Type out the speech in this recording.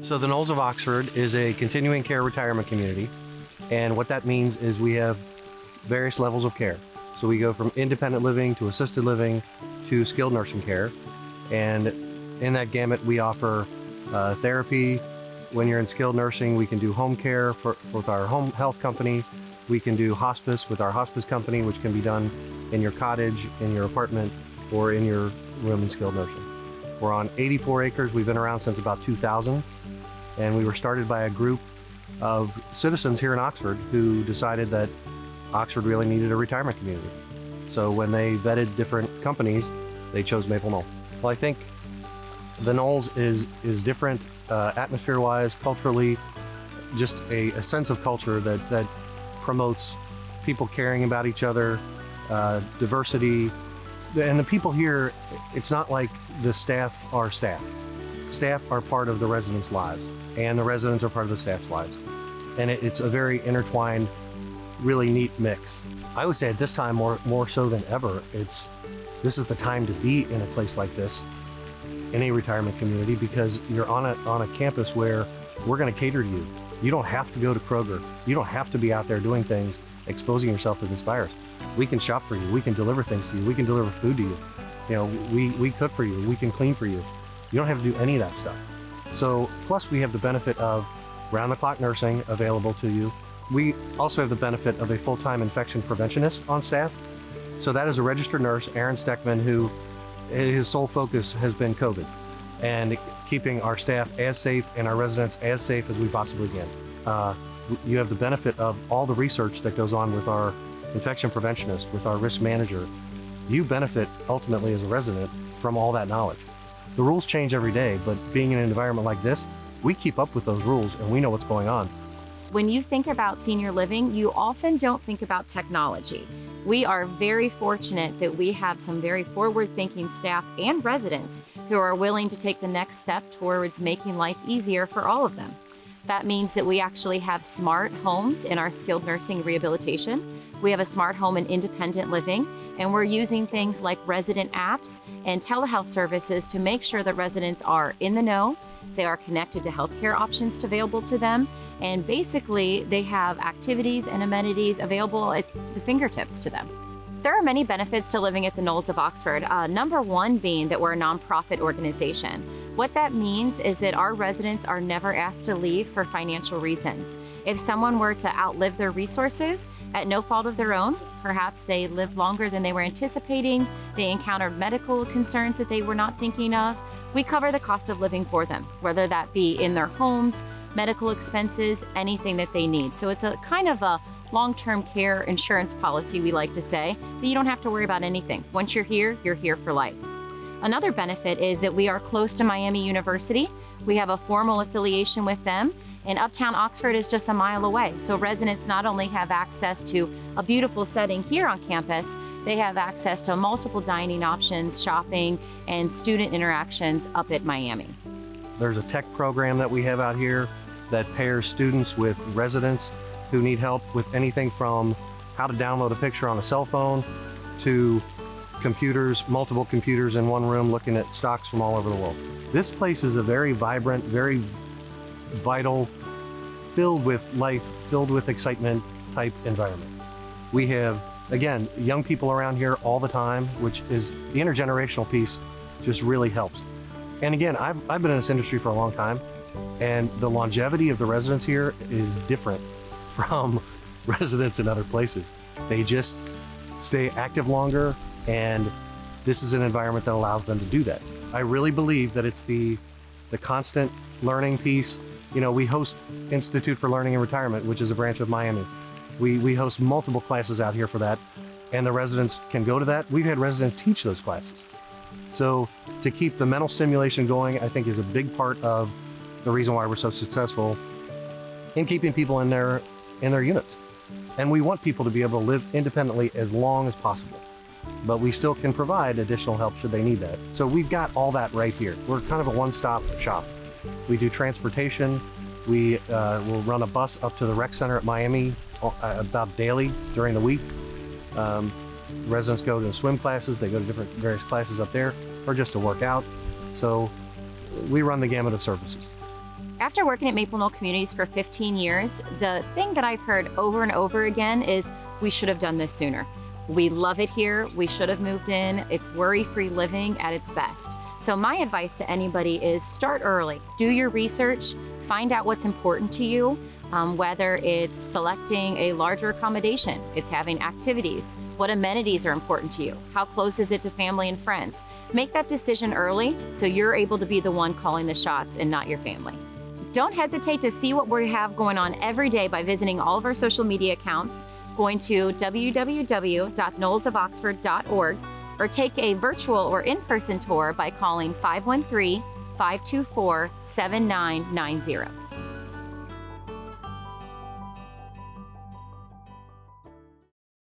So the Knolls of Oxford is a continuing care retirement community, and what that means is we have various levels of care. So we go from independent living to assisted living to skilled nursing care, and in that gamut we offer therapy. When you're in skilled nursing, we can do home care with our home health company. We can do hospice with our hospice company, which can be done in your cottage, in your apartment, or in your room in skilled nursing. We're on 84 acres. We've been around since about 2000, and we were started by a group of citizens here in Oxford who decided that Oxford really needed a retirement community. So when they vetted different companies, they chose Maple Knoll. Well, I think the Knolls is different atmosphere-wise, culturally, just a sense of culture that promotes people caring about each other, diversity. And the people here, it's not like the staff are staff. Staff are part of the residents' lives, and the residents are part of the staff's lives. And it's a very intertwined, really neat mix. I would say at this time, more so than ever, this is the time to be in a place like this, in a retirement community, because you're on a campus where we're going to cater to you. You don't have to go to Kroger. You don't have to be out there doing things, exposing yourself to this virus. We can shop for you. We can deliver things to you. We can deliver food to you. You know, we cook for you. We can clean for you. You don't have to do any of that stuff. So, plus we have the benefit of round-the-clock nursing available to you. We also have the benefit of a full-time infection preventionist on staff. So that is a registered nurse, Aaron Steckman, who his sole focus has been COVID and keeping our staff as safe and our residents as safe as we possibly can. You have the benefit of all the research that goes on with our infection preventionist, with our risk manager. You benefit ultimately as a resident from all that knowledge. The rules change every day, but being in an environment like this, we keep up with those rules and we know what's going on. When you think about senior living, you often don't think about technology. We are very fortunate that we have some very forward-thinking staff and residents who are willing to take the next step towards making life easier for all of them. That means that we actually have smart homes in our skilled nursing rehabilitation. We have a smart home in independent living, and we're using things like resident apps and telehealth services to make sure that residents are in the know, they are connected to healthcare options available to them, and basically they have activities and amenities available at the fingertips to them. There are many benefits to living at the Knolls of Oxford, number one being that we're a nonprofit organization. What that means is that our residents are never asked to leave for financial reasons. If someone were to outlive their resources at no fault of their own, perhaps they lived longer than they were anticipating, they encountered medical concerns that they were not thinking of, we cover the cost of living for them, whether that be in their homes, medical expenses, anything that they need. So it's a kind of a long-term care insurance policy, we like to say, that you don't have to worry about anything. Once you're here for life. Another benefit is that we are close to Miami University. We have a formal affiliation with them, and Uptown Oxford is just a mile away. So residents not only have access to a beautiful setting here on campus, they have access to multiple dining options, shopping, and student interactions up at Miami. There's a tech program that we have out here that pairs students with residents who need help with anything from how to download a picture on a cell phone to computers, multiple computers in one room looking at stocks from all over the world. This place is a very vibrant, very vital, filled with life, filled with excitement type environment. We have, again, young people around here all the time, which is the intergenerational piece just really helps. And again, I've been in this industry for a long time, and the longevity of the residents here is different from residents in other places. They just stay active longer, and this is an environment that allows them to do that. I really believe that it's the constant learning piece. You know, we host Institute for Learning and Retirement, which is a branch of Miami. We host multiple classes out here for that, and the residents can go to that. We've had residents teach those classes. So to keep the mental stimulation going, I think is a big part of the reason why we're so successful in keeping people in their units. And we want people to be able to live independently as long as possible, but we still can provide additional help should they need that. So we've got all that right here. We're kind of a one-stop shop. We do transportation. We will run a bus up to the rec center at Miami about daily during the week. Residents go to swim classes, they go to various classes up there, or just to work out. So we run the gamut of services. After working at Maple Knoll Communities for 15 years, the thing that I've heard over and over again is we should have done this sooner. We love it here. We should have moved in. It's worry-free living at its best. So my advice to anybody is start early. Do your research. Find out what's important to you, whether it's selecting a larger accommodation, it's having activities, what amenities are important to you, how close is it to family and friends. Make that decision early so you're able to be the one calling the shots and not your family. Don't hesitate to see what we have going on every day by visiting all of our social media accounts, going to www.knollsofoxford.org, or take a virtual or in-person tour by calling 513-524-7990.